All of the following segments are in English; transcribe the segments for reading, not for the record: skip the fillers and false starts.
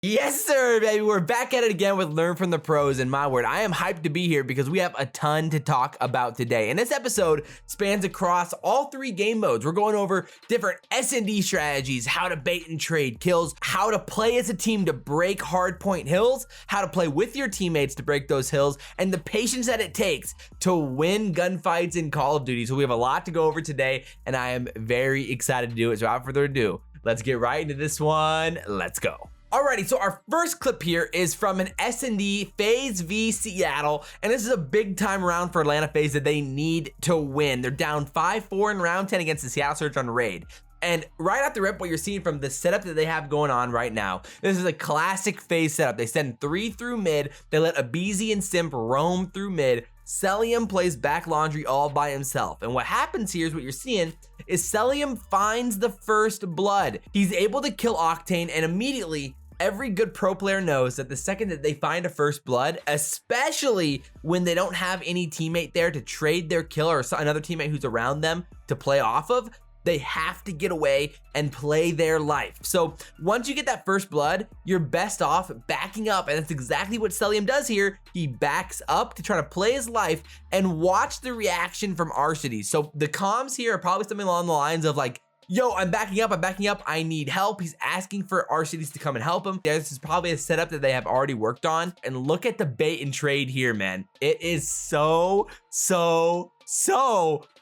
Yes, sir, baby. We're back at it again with Learn from the Pros, and my word, I am hyped to be here because we have a ton to talk about today. And this episode spans across all 3 game modes. We're going over different SnD strategies, how to bait and trade kills, how to play as a team to break hardpoint hills, how to play with your teammates to break those hills, and the patience that it takes to win gunfights in Call of Duty. So we have a lot to go over today, and I am very excited to do it. So without further ado, let's get right into this one. Let's go. Alrighty, so our first clip here is from an SnD FaZe v Seattle, and this is a big time round for Atlanta FaZe that they need to win. They're down 5-4 in round 10 against the Seattle Surge on raid. And right off the rip, what you're seeing from the setup that they have going on right now, this is a classic FaZe setup. They send 3 through mid, they let Abezy and Simp roam through mid, Cellium plays back laundry all by himself. And what happens here is what you're seeing is Cellium finds the first blood. He's able to kill Octane, and immediately, every good pro player knows that the second that they find a first blood, especially when they don't have any teammate there to trade their kill or another teammate who's around them to play off of, they have to get away and play their life. So once you get that first blood, you're best off backing up, and that's exactly what Cellium does here. He backs up to try to play his life and watch the reaction from Arcity. So the comms here are probably something along the lines of like, yo, I'm backing up, I need help. He's asking for Arcities to come and help him. This is probably a setup that they have already worked on. And look at the bait and trade here, man. It is so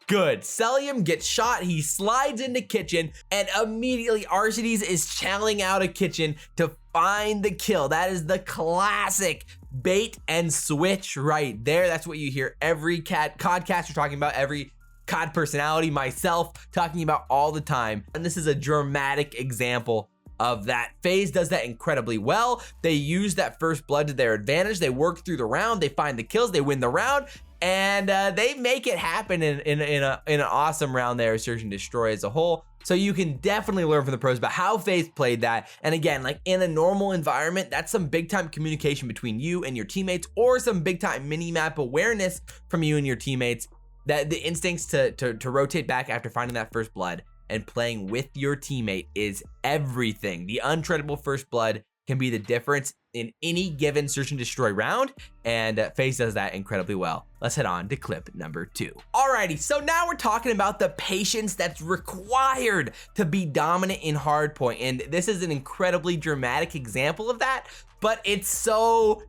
good. Cellium gets shot, he slides into kitchen, and immediately Arcities is channeling out of kitchen to find the kill. That is the classic bait and switch right there. That's what you hear every CODcaster talking about, every COD personality, myself, talking about all the time. And this is a dramatic example of that. FaZe does that incredibly well. They use that first blood to their advantage. They work through the round, they find the kills, they win the round, and they make it happen in an awesome round there, Search and Destroy as a whole. So you can definitely learn from the pros about how FaZe played that. And again, like in a normal environment, that's some big time communication between you and your teammates, or some big time mini map awareness from you and your teammates. That the instincts to rotate back after finding that first blood and playing with your teammate is everything. The untradable first blood can be the difference in any given Search and Destroy round, and FaZe does that incredibly well. Let's head on to clip number 2. Alrighty, so now we're talking about the patience that's required to be dominant in hardpoint, and this is an incredibly dramatic example of that, but it's so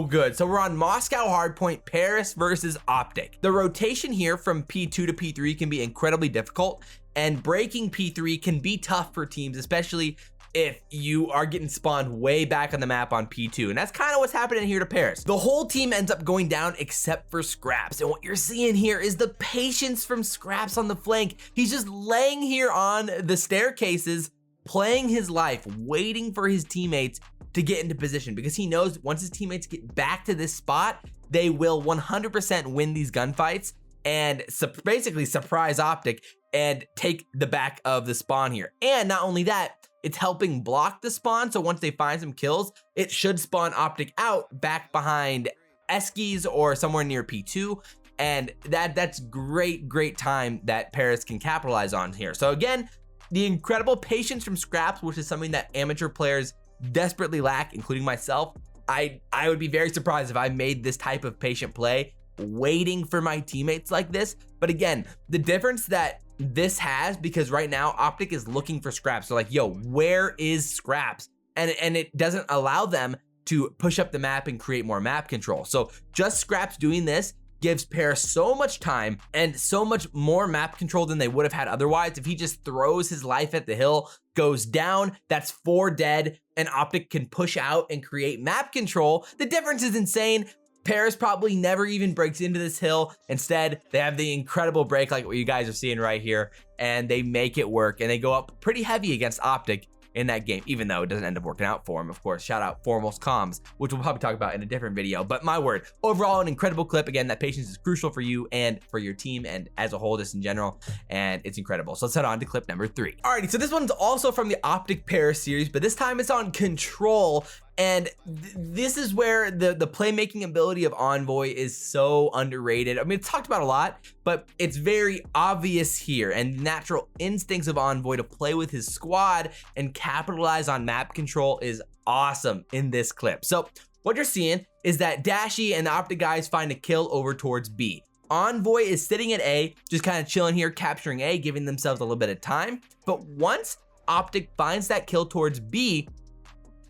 good. So we're on Moscow hardpoint, Paris versus OpTic. The rotation here from P2 to P3 can be incredibly difficult, and breaking P3 can be tough for teams, especially if you are getting spawned way back on the map on P2. And that's kind of what's happening here to Paris. The whole team ends up going down except for Skrapz. And what you're seeing here is the patience from Skrapz on the flank. He's just laying here on the staircases, playing his life, waiting for his teammates to get into position, because he knows once his teammates get back to this spot, they will 100% win these gunfights and basically surprise OpTic and take the back of the spawn here. And not only that, it's helping block the spawn, so once they find some kills, it should spawn OpTic out back behind Eskies or somewhere near P2, and that's great time that Paris can capitalize on here. So again, the incredible patience from Skrapz, which is something that amateur players desperately lack, including myself. I would be very surprised if I made this type of patient play waiting for my teammates like this. But again, the difference that this has, because right now OpTic is looking for Skrapz. So like, yo, where is Skrapz? And it doesn't allow them to push up the map and create more map control. So just Skrapz doing this gives Paris so much time and so much more map control than they would have had otherwise. If he just throws his life at the hill, goes down, that's 4 dead, and OpTic can push out and create map control. The difference is insane. Paris probably never even breaks into this hill. Instead, they have the incredible break like what you guys are seeing right here, and they make it work, and they go up pretty heavy against OpTic in that game, even though it doesn't end up working out for him. Of course, shout out Foremost Comms, which we'll probably talk about in a different video. But my word, overall, an incredible clip. Again, that patience is crucial for you and for your team and as a whole, just in general, and it's incredible. So let's head on to clip number 3. Alrighty, so this one's also from the OpTic Paris series, but this time it's on Control. And this is where the playmaking ability of Envoy is so underrated. I mean, it's talked about a lot, but it's very obvious here. And natural instincts of Envoy to play with his squad and capitalize on map control is awesome in this clip. So what you're seeing is that Dashy and the OpTic guys find a kill over towards B. Envoy is sitting at A, just kind of chilling here, capturing A, giving themselves a little bit of time. But once OpTic finds that kill towards B,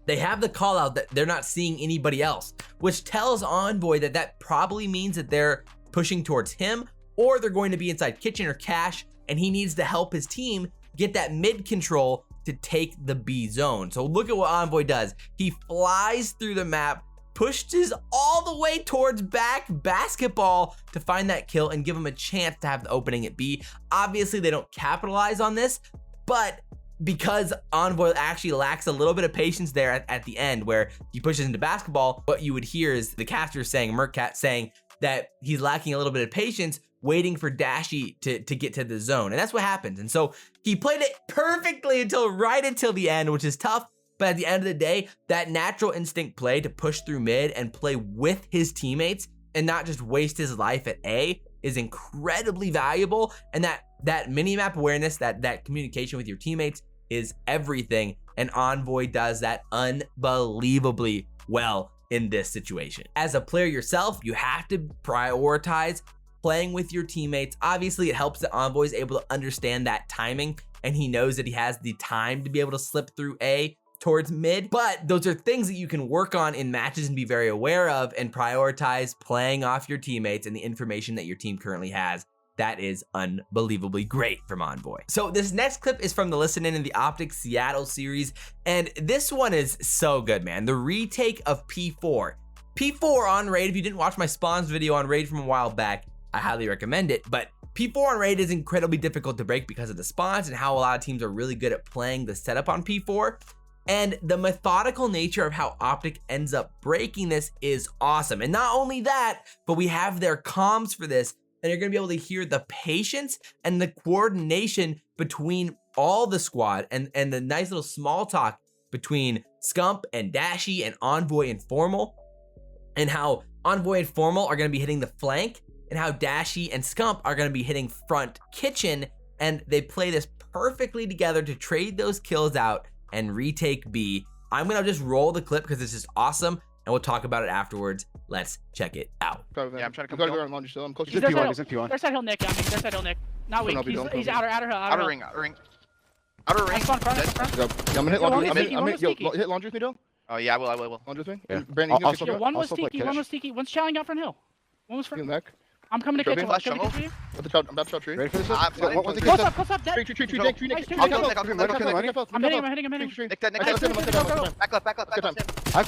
they have the call out that they're not seeing anybody else, which tells Envoy that that probably means that they're pushing towards him, or they're going to be inside kitchen or cache, and he needs to help his team get that mid control to take the B zone. So look at what Envoy does. He flies through the map, pushes all the way towards back basketball to find that kill and give him a chance to have the opening at B. Obviously, they don't capitalize on this, but because Envoy actually lacks a little bit of patience there at the end where he pushes into basketball, what you would hear is the caster saying, Mercat saying that he's lacking a little bit of patience, waiting for Dashy to get to the zone. And that's what happens. And so he played it perfectly right until the end, which is tough. But at the end of the day, that natural instinct play to push through mid and play with his teammates and not just waste his life at A is incredibly valuable. And that mini-map awareness, that communication with your teammates is everything. And Envoy does that unbelievably well in this situation. As a player yourself, you have to prioritize playing with your teammates. Obviously, it helps that Envoy is able to understand that timing and he knows that he has the time to be able to slip through A towards mid, but those are things that you can work on in matches and be very aware of and prioritize playing off your teammates and the information that your team currently has. That is unbelievably great from Envoy. So this next clip is from the Listen In the OpTic Seattle series, and this one is so good, man. The retake of P4. P4 on Raid, if you didn't watch my spawns video on Raid from a while back, I highly recommend it, but P4 on Raid is incredibly difficult to break because of the spawns and how a lot of teams are really good at playing the setup on P4. And the methodical nature of how OpTic ends up breaking this is awesome. And not only that, but we have their comms for this, and you're gonna be able to hear the patience and the coordination between all the squad and the nice little small talk between Scump and Dashy and Envoy and Formal, and how Envoy and Formal are gonna be hitting the flank, and how Dashy and Scump are gonna be hitting front kitchen, and they play this perfectly together to trade those kills out and retake B. I'm gonna just roll the clip because it's just awesome, and we'll talk about it afterwards. Let's check it out. Yeah, I'm trying to come. I'm close. He's in P1. He's in P1. There's that hill Nick. There's that hill Nick. Not weak. He's outer hill. Outer ring. Outer ring. Front. I'm gonna hit laundry. Hit laundry with me, Dylan. Oh yeah, I will. Laundry with me. Yeah. Brandon, one was Tiki. One's challenging out front hill. One was front. I'm coming to kitchen. I'm about to shot tree. Ready for this? Close up. Tree. I'm hitting. Nick that. Back left. I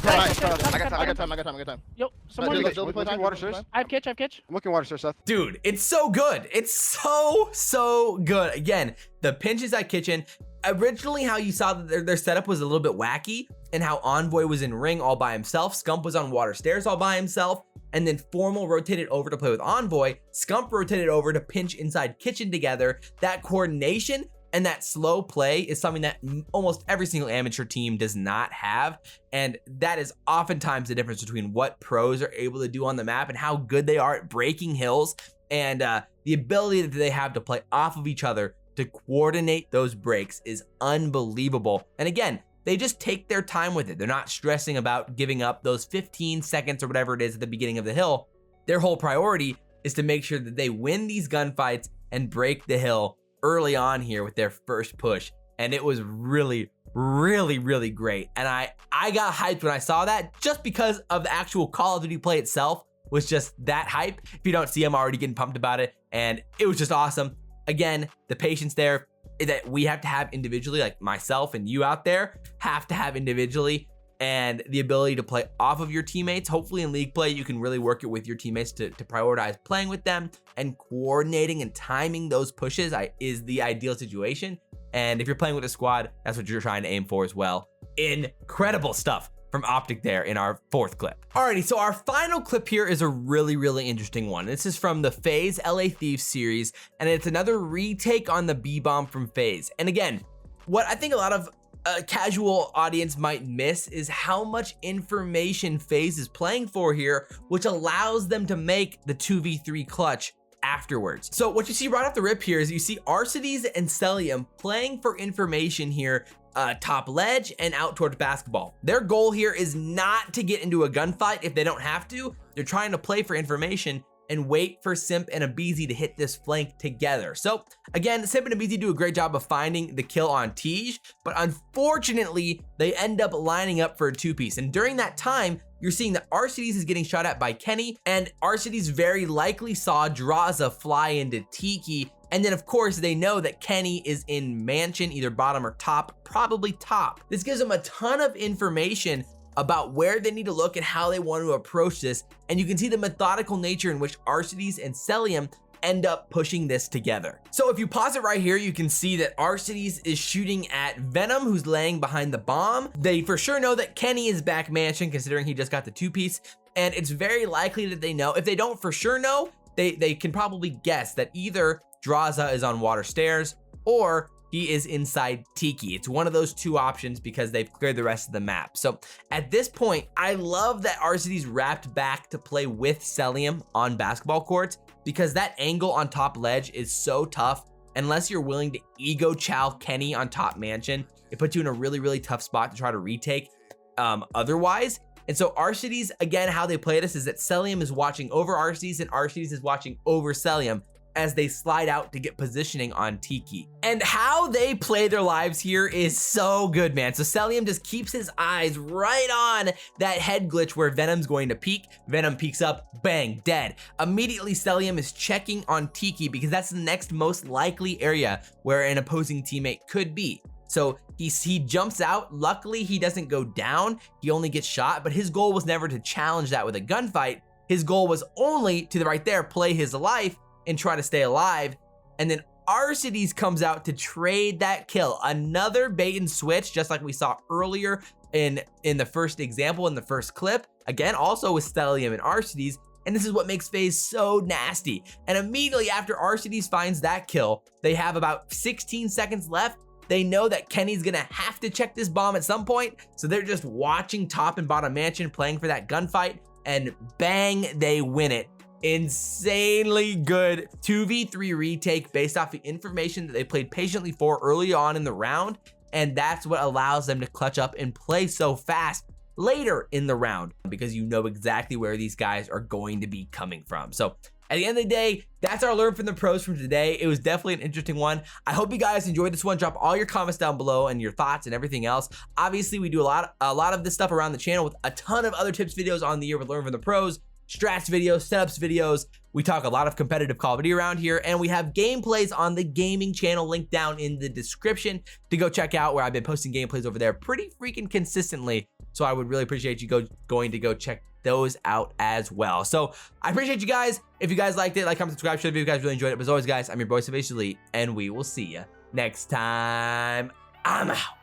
got time. Yo, someone. I have kitch. I'm looking water, Seth. Dude, it's so good. It's so good. Again, the pinches at kitchen. Originally, how you saw that their setup was a little bit wacky, and how Envoy was in ring all by himself, Scump was on water stairs all by himself, and then Formal rotated over to play with Envoy, Scump rotated over to pinch inside kitchen together. That coordination and that slow play is something that almost every single amateur team does not have, and that is oftentimes the difference between what pros are able to do on the map and how good they are at breaking hills, and the ability that they have to play off of each other to coordinate those breaks is unbelievable. And again, they just take their time with it. They're not stressing about giving up those 15 seconds or whatever it is at the beginning of the hill. Their whole priority is to make sure that they win these gunfights and break the hill early on here with their first push. And it was really great. And I got hyped when I saw that, just because of the actual Call of Duty play itself was just that hype. If you don't see, I'm already getting pumped about it, and it was just awesome. Again, the patience there that we have to have individually, like myself and you out there have to have individually, and the ability to play off of your teammates. Hopefully in league play, you can really work it with your teammates to prioritize playing with them, and coordinating and timing those pushes is the ideal situation. And if you're playing with a squad, that's what you're trying to aim for as well. Incredible stuff from OpTic there in our fourth clip. Alrighty, so our final clip here is a really interesting one. This is from the FaZe LA Thieves series, and it's another retake on the B-bomb from FaZe. And again, what I think a lot of casual audience might miss is how much information FaZe is playing for here, which allows them to make the 2v3 clutch afterwards. So what you see right off the rip here is you see Arcides and Cellium playing for information here top ledge and out towards basketball. Their goal here is not to get into a gunfight if they don't have to. They're trying to play for information and wait for Simp and Abezy to hit this flank together. So again, Simp and Abezy do a great job of finding the kill on Tej, but unfortunately, they end up lining up for a two-piece. And during that time, you're seeing that RCDs is getting shot at by Kenny, and RCDs very likely saw Drazah fly into Tiki. And then of course, they know that Kenny is in mansion, either bottom or top, probably top. This gives them a ton of information about where they need to look and how they want to approach this. And you can see the methodical nature in which RCDs and Cellium end up pushing this together. So if you pause it right here, you can see that RCDs is shooting at Venom, who's laying behind the bomb. They for sure know that Kenny is back mansion, considering he just got the two-piece. And it's very likely that they know. If they don't for sure know, they can probably guess that either Drazah is on water stairs or he is inside Tiki. It's one of those two options because they've cleared the rest of the map. So at this point, I love that RCD's wrapped back to play with Cellium on basketball courts, because that angle on top ledge is so tough. Unless you're willing to ego chow Kenny on top mansion, it puts you in a really, really tough spot to try to retake otherwise. And so RCD's, again, how they play this is that Cellium is watching over RCD's and RCD's is watching over Cellium as they slide out to get positioning on Tiki. And how they play their lives here is so good, man. So Cellium just keeps his eyes right on that head glitch where Venom's going to peek. Venom peeks up, bang, dead. Immediately, Cellium is checking on Tiki because that's the next most likely area where an opposing teammate could be. So he jumps out. Luckily, he doesn't go down. He only gets shot, but his goal was never to challenge that with a gunfight. His goal was only to right there, play his life and try to stay alive. And then RCDs comes out to trade that kill. Another bait and switch, just like we saw earlier in the first example, in the first clip. Again, also with Cellium and RCDs. And this is what makes FaZe so nasty. And immediately after RCDs finds that kill, they have about 16 seconds left. They know that Kenny's gonna have to check this bomb at some point. So they're just watching top and bottom mansion, playing for that gunfight, and bang, they win it. Insanely good 2v3 retake based off the information that they played patiently for early on in the round. And that's what allows them to clutch up and play so fast later in the round, because you know exactly where these guys are going to be coming from. So at the end of the day, that's our learn from the pros from today. It was definitely an interesting one. I hope you guys enjoyed this one. Drop all your comments down below and your thoughts and everything else. Obviously, we do a lot of this stuff around the channel with a ton of other tips videos on the year with learn from the pros, strats videos, setups videos. We talk a lot of competitive Call of Duty around here, and we have gameplays on the gaming channel linked down in the description to go check out, where I've been posting gameplays over there pretty freaking consistently. So I would really appreciate you going to go check those out as well. So I appreciate you guys. If you guys liked it, like, comment, subscribe, share the video if you guys really enjoyed it. But as always, guys, I'm your boy, Abezy, and we will see you next time. I'm out.